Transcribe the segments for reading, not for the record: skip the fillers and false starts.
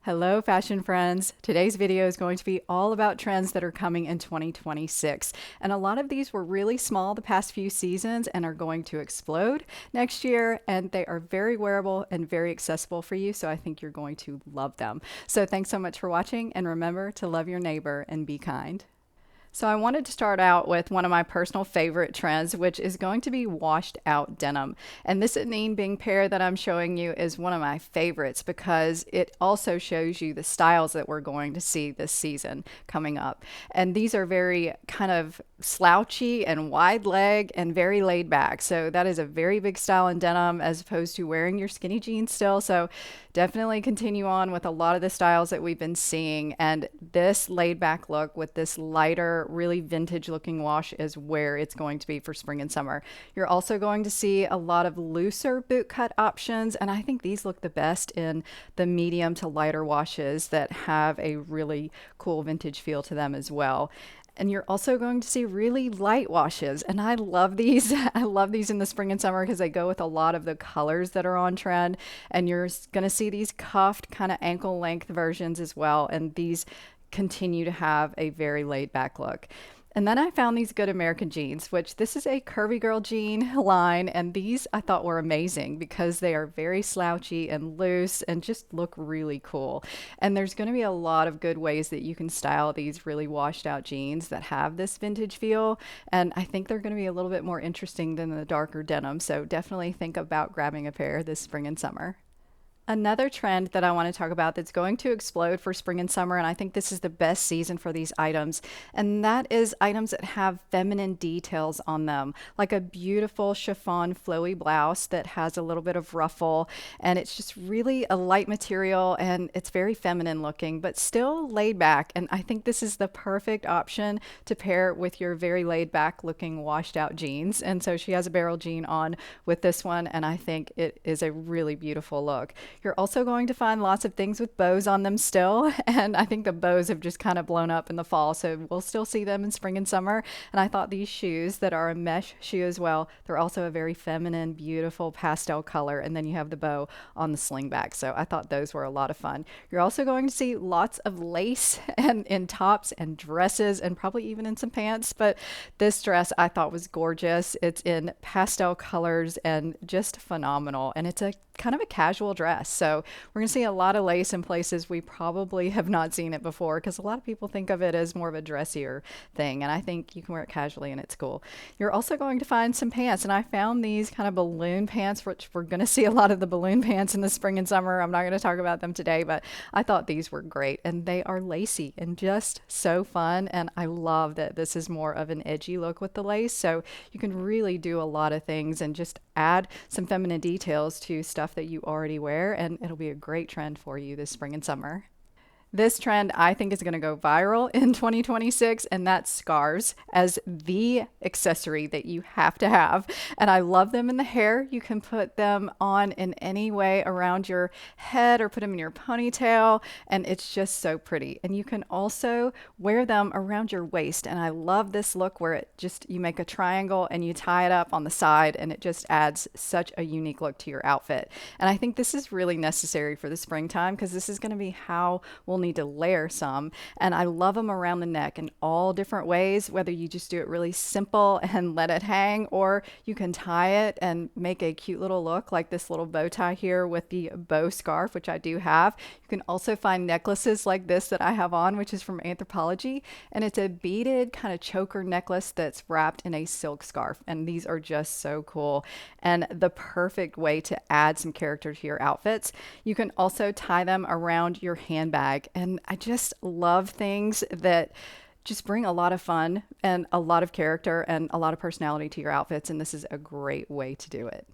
Hello, fashion friends. Today's video is going to be all about trends that are coming in 2026. And a lot of these were really small the past few seasons and are going to explode next year. And they are very wearable and very accessible for you. So I think you're going to love them. So thanks so much for watching. And remember to love your neighbor and be kind. So I wanted to start out with one of my personal favorite trends, which is going to be washed out denim. And this Anine Bing pair that I'm showing you is one of my favorites because it also shows you the styles that we're going to see this season coming up. And these are very kind of slouchy and wide leg and very laid back. So that is a very big style in denim as opposed to wearing your skinny jeans still. So definitely continue on with a lot of the styles that we've been seeing. And this laid back look with this lighter, really vintage looking wash is where it's going to be for spring and summer. You're also going to see a lot of looser boot cut options. And I think these look the best in the medium to lighter washes that have a really cool vintage feel to them as well. And you're also going to see really light washes. And I love these. I love these in the spring and summer because they go with a lot of the colors that are on trend. And you're going to see these cuffed kind of ankle length versions as well. And these continue to have a very laid back look. And then I found these Good American jeans, which this is a curvy girl jean line. And these I thought were amazing because they are very slouchy and loose and just look really cool. And there's going to be a lot of good ways that you can style these really washed out jeans that have this vintage feel. And I think they're going to be a little bit more interesting than the darker denim. So definitely think about grabbing a pair this spring and summer. Another trend that I want to talk about that's going to explode for spring and summer, and I think this is the best season for these items, and that is items that have feminine details on them, like a beautiful chiffon flowy blouse that has a little bit of ruffle, and it's just really a light material, and it's very feminine looking, but still laid back, and I think this is the perfect option to pair with your very laid back looking washed out jeans. And so she has a barrel jean on with this one, and I think it is a really beautiful look. You're also going to find lots of things with bows on them still, and I think the bows have just kind of blown up in the fall, so we'll still see them in spring and summer. And I thought these shoes that are a mesh shoe as well, they're also a very feminine, beautiful pastel color, and then you have the bow on the sling back, so I thought those were a lot of fun. You're also going to see lots of lace and in tops and dresses and probably even in some pants, but this dress I thought was gorgeous. It's in pastel colors and just phenomenal, and it's a kind of a casual dress. So we're going to see a lot of lace in places we probably have not seen it before because a lot of people think of it as more of a dressier thing. And I think you can wear it casually and it's cool. You're also going to find some pants. And I found these kind of balloon pants, which we're going to see a lot of the balloon pants in the spring and summer. I'm not going to talk about them today, but I thought these were great. And they are lacy and just so fun. And I love that this is more of an edgy look with the lace. So you can really do a lot of things and just add some feminine details to stuff that you already wear, and it'll be a great trend for you this spring and summer. This trend I think is going to go viral in 2026, and that's scarves as the accessory that you have to have. And I love them in the hair. You can put them on in any way around your head or put them in your ponytail, and it's just so pretty. And you can also wear them around your waist. And I love this look where it just, you make a triangle and you tie it up on the side, and it just adds such a unique look to your outfit. And I think this is really necessary for the springtime because this is going to be how we'll need to layer some. And I love them around the neck in all different ways, whether you just do it really simple and let it hang, or you can tie it and make a cute little look like this little bow tie here with the bow scarf, which I do have. You can also find necklaces like this that I have on, which is from Anthropologie, and it's a beaded kind of choker necklace that's wrapped in a silk scarf, and these are just so cool and the perfect way to add some character to your outfits. You can also tie them around your handbag. And I just love things that just bring a lot of fun and a lot of character and a lot of personality to your outfits. And this is a great way to do it.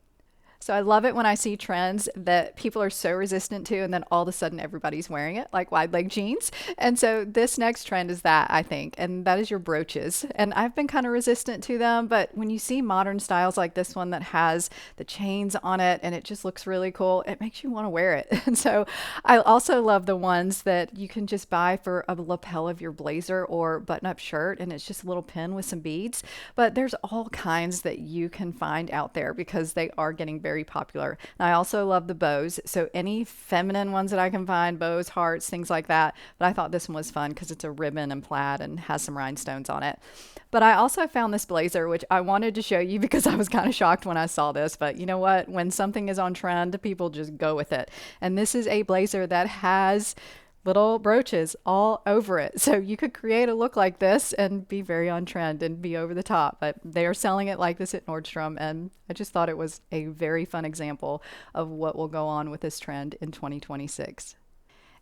So I love it when I see trends that people are so resistant to, and then all of a sudden everybody's wearing it, like wide leg jeans. And so this next trend is that, I think, and that is your brooches. And I've been kind of resistant to them, but when you see modern styles like this one that has the chains on it and it just looks really cool, it makes you want to wear it. And so I also love the ones that you can just buy for a lapel of your blazer or button-up shirt, and it's just a little pin with some beads. But there's all kinds that you can find out there because they are getting very very popular. And I also love the bows. So any feminine ones that I can find, bows, hearts, things like that. But I thought this one was fun because it's a ribbon and plaid and has some rhinestones on it. But I also found this blazer, which I wanted to show you because I was kind of shocked when I saw this. But you know what? When something is on trend, people just go with it. And this is a blazer that has little brooches all over it. So you could create a look like this and be very on trend and be over the top. But they are selling it like this at Nordstrom. And I just thought it was a very fun example of what will go on with this trend in 2026.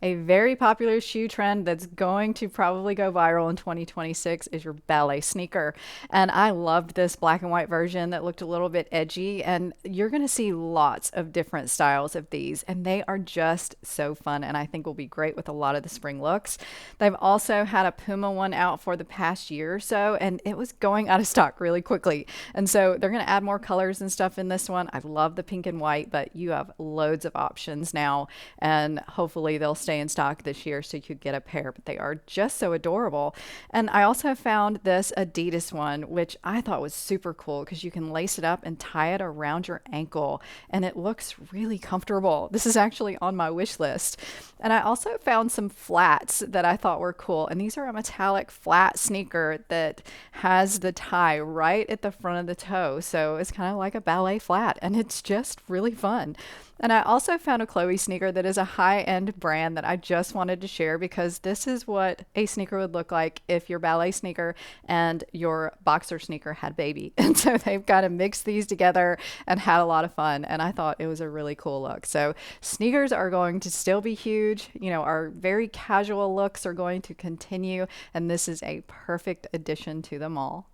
A very popular shoe trend that's going to probably go viral in 2026 is your ballet sneaker. And I loved this black and white version that looked a little bit edgy. And you're going to see lots of different styles of these. And they are just so fun. And I think will be great with a lot of the spring looks. They've also had a Puma one out for the past year or so. And it was going out of stock really quickly. And so they're going to add more colors and stuff in this one. I love the pink and white, but you have loads of options now. And hopefully they'll stay in stock this year so you could get a pair, but they are just so adorable. And I also found this Adidas one, which I thought was super cool because you can lace it up and tie it around your ankle and it looks really comfortable. This is actually on my wish list. And I also found some flats that I thought were cool. And these are a metallic flat sneaker that has the tie right at the front of the toe. So it's kind of like a ballet flat and it's just really fun. And I also found a Chloe sneaker that is a high-end brand that I just wanted to share because this is what a sneaker would look like if your ballet sneaker and your boxer sneaker had baby. And so they've kind of mixed these together and had a lot of fun. And I thought it was a really cool look. So sneakers are going to still be huge. You know, our very casual looks are going to continue. And this is a perfect addition to them all.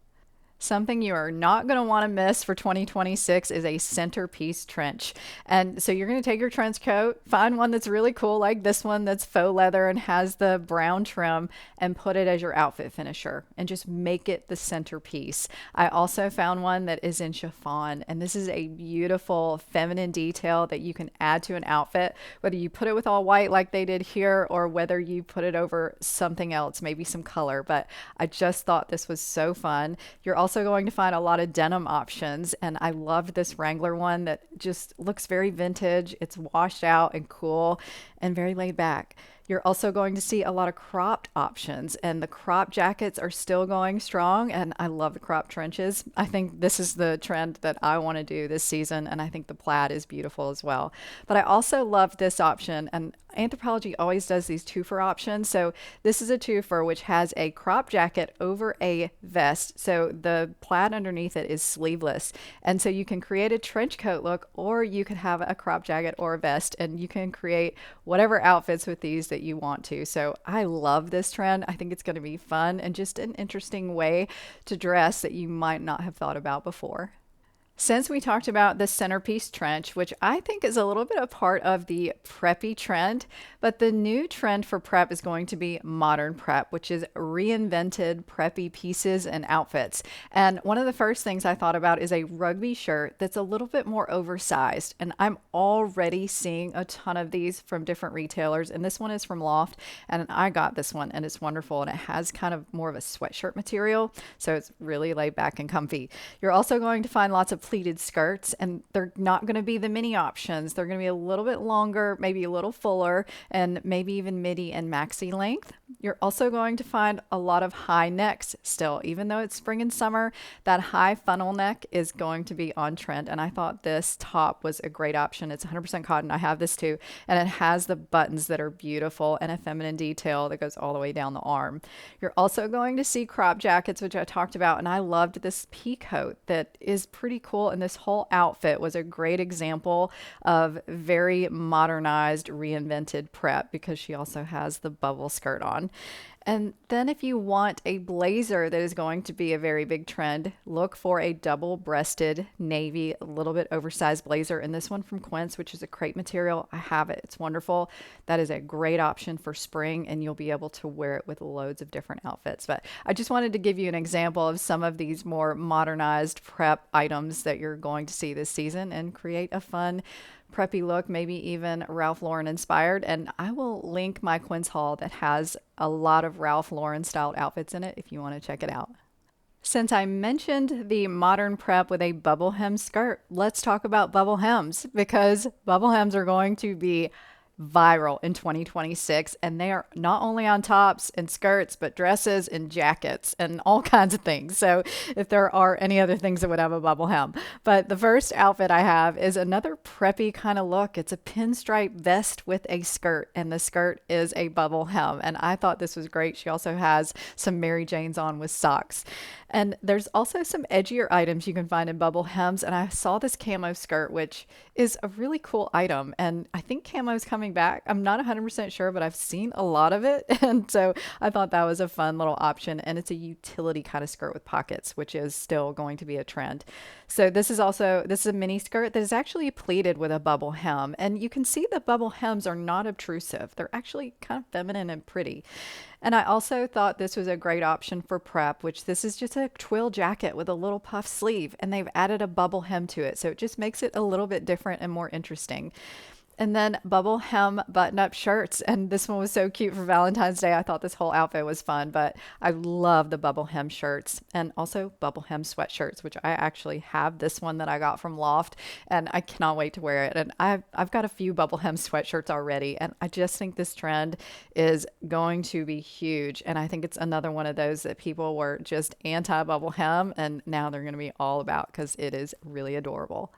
Something you are not going to want to miss for 2026 is a Centerpiece Trench. And so you're going to take your trench coat, find one that's really cool like this one that's faux leather and has the brown trim and put it as your outfit finisher and just make it the centerpiece. I also found one that is in chiffon and this is a beautiful feminine detail that you can add to an outfit, whether you put it with all white like they did here or whether you put it over something else, maybe some color. But I just thought this was so fun. You're also going to find a lot of denim options and I loved this Wrangler one that just looks very vintage. It's washed out and cool and very laid back. You're also going to see a lot of cropped options and the crop jackets are still going strong and I love the crop trenches. I think this is the trend that I want to do this season and I think the plaid is beautiful as well. But I also love this option and Anthropologie always does these two-for options. So this is a two-for which has a crop jacket over a vest. So the plaid underneath it is sleeveless. And so you can create a trench coat look or you could have a crop jacket or a vest and you can create whatever outfits with these that you want to. So I love this trend. I think it's going to be fun and just an interesting way to dress that you might not have thought about before. Since we talked about the Centerpiece Trench, which I think is a little bit a part of the preppy trend, but the new trend for prep is going to be modern prep, which is reinvented preppy pieces and outfits. And one of the first things I thought about is a rugby shirt that's a little bit more oversized. And I'm already seeing a ton of these from different retailers. And this one is from Loft. And I got this one and it's wonderful. And it has kind of more of a sweatshirt material. So it's really laid back and comfy. You're also going to find lots of pleated skirts and they're not going to be the mini options. They're going to be a little bit longer, maybe a little fuller and maybe even midi and maxi length. You're also going to find a lot of high necks still, even though it's spring and summer, that high funnel neck is going to be on trend. And I thought this top was a great option. It's 100% cotton. I have this too. And it has the buttons that are beautiful and a feminine detail that goes all the way down the arm. You're also going to see crop jackets, which I talked about. And I loved this pea coat that is pretty cool. And this whole outfit was a great example of very modernized, reinvented prep because she also has the bubble skirt on. And then if you want a blazer that is going to be a very big trend, look for a double-breasted navy, a little bit oversized blazer. And this one from Quince, which is a crepe material, I have it. It's wonderful. That is a great option for spring, and you'll be able to wear it with loads of different outfits. But I just wanted to give you an example of some of these more modernized prep items that you're going to see this season and create a fun preppy look, maybe even Ralph Lauren inspired. And I will link my Quince haul that has a lot of Ralph Lauren styled outfits in it if you want to check it out. Since I mentioned the modern prep with a bubble hem skirt, let's talk about bubble hems because bubble hems are going to be viral in 2026, and they are not only on tops and skirts but dresses and jackets and all kinds of things. So if there are any other things that would have a bubble hem. But the first outfit I have is another preppy kind of look. It's a pinstripe vest with a skirt, and the skirt is a bubble hem, and I thought this was great. She also has some Mary Janes on with socks. And there's also some edgier items you can find in bubble hems. And I saw this camo skirt, which is a really cool item. And I think camo is coming back. I'm not 100% sure, but I've seen a lot of it. And so I thought that was a fun little option. And it's a utility kind of skirt with pockets, which is still going to be a trend. So this is a mini skirt that is actually pleated with a bubble hem. And you can see the bubble hems are not obtrusive. They're actually kind of feminine and pretty. And I also thought this was a great option for prep, which this is just a twill jacket with a little puff sleeve, and they've added a bubble hem to it. So it just makes it a little bit different and more interesting. And then bubble hem button up shirts. And this one was so cute for Valentine's Day. I thought this whole outfit was fun, but I love the bubble hem shirts and also bubble hem sweatshirts, which I actually have this one that I got from Loft, and I cannot wait to wear it. And I've got a few bubble hem sweatshirts already, and I just think this trend is going to be huge. And I think it's another one of those that people were just anti bubble hem, and now they're going to be all about because it is really adorable.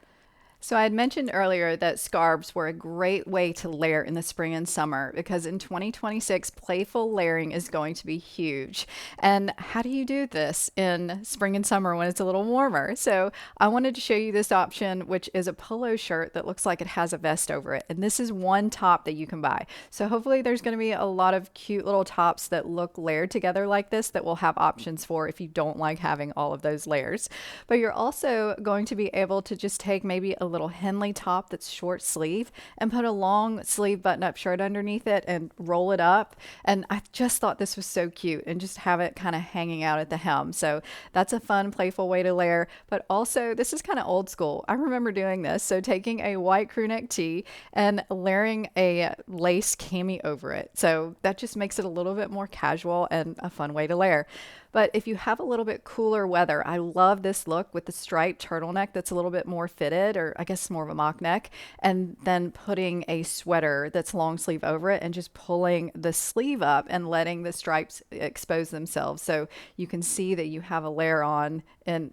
So I had mentioned earlier that scarves were a great way to layer in the spring and summer because in 2026, playful layering is going to be huge. And how do you do this in spring and summer when it's a little warmer? So I wanted to show you this option, which is a polo shirt that looks like it has a vest over it. And this is one top that you can buy. So hopefully there's going to be a lot of cute little tops that look layered together like this that we'll have options for if you don't like having all of those layers. But you're also going to be able to just take maybe a little Henley top that's short sleeve and put a long sleeve button up shirt underneath it and roll it up. And I just thought this was so cute and just have it kind of hanging out at the hem. So that's a fun, playful way to layer. But also, this is kind of old school. I remember doing this. So taking a white crew neck tee and layering a lace cami over it. So that just makes it a little bit more casual and a fun way to layer. But if you have a little bit cooler weather, I love this look with the striped turtleneck that's a little bit more fitted, or I guess more of a mock neck, and then putting a sweater that's long sleeve over it and just pulling the sleeve up and letting the stripes expose themselves. So you can see that you have a layer on and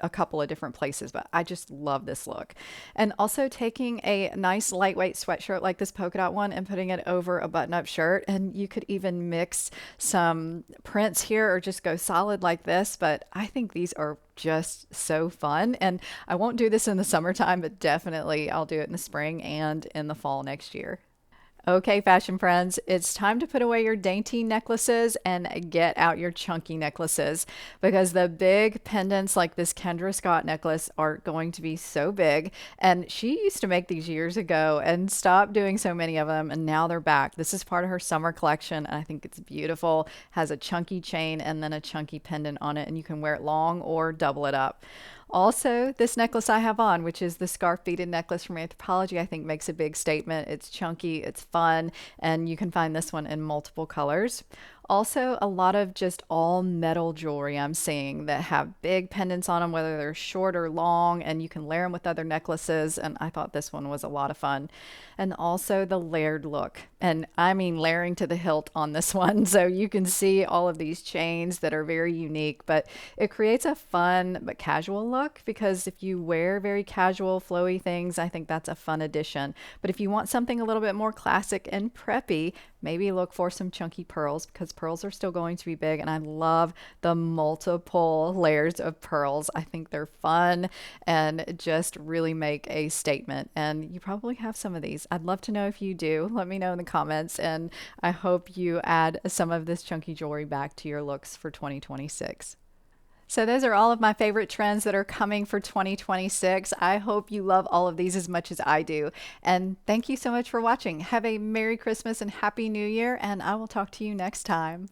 a couple of different places, but I just love this look. And also taking a nice lightweight sweatshirt like this polka dot one and putting it over a button-up shirt. And you could even mix some prints here or just go solid like this, but I think these are just so fun. And I won't do this in the summertime, but definitely I'll do it in the spring and in the fall next year. Okay, fashion friends, it's time to put away your dainty necklaces and get out your chunky necklaces because the big pendants like this Kendra Scott necklace are going to be so big. And she used to make these years ago and stopped doing so many of them, and now they're back. This is part of her summer collection, and I think it's beautiful. Has a chunky chain and then a chunky pendant on it, and you can wear it long or double it up. Also, this necklace I have on, which is the scarf beaded necklace from Anthropologie, I think makes a big statement. It's chunky, it's fun, and you can find this one in multiple colors. Also, a lot of just all metal jewelry I'm seeing that have big pendants on them, whether they're short or long, and you can layer them with other necklaces. And I thought this one was a lot of fun. And also the layered look. And I mean layering to the hilt on this one. So you can see all of these chains that are very unique, but it creates a fun but casual look because if you wear very casual, flowy things, I think that's a fun addition. But if you want something a little bit more classic and preppy, maybe look for some chunky pearls because pearls are still going to be big. And I love the multiple layers of pearls. I think they're fun and just really make a statement. And you probably have some of these. I'd love to know if you do. Let me know in the comments. And I hope you add some of this chunky jewelry back to your looks for 2026. So those are all of my favorite trends that are coming for 2026. I hope you love all of these as much as I do. And thank you so much for watching. Have a Merry Christmas and Happy New Year, and I will talk to you next time.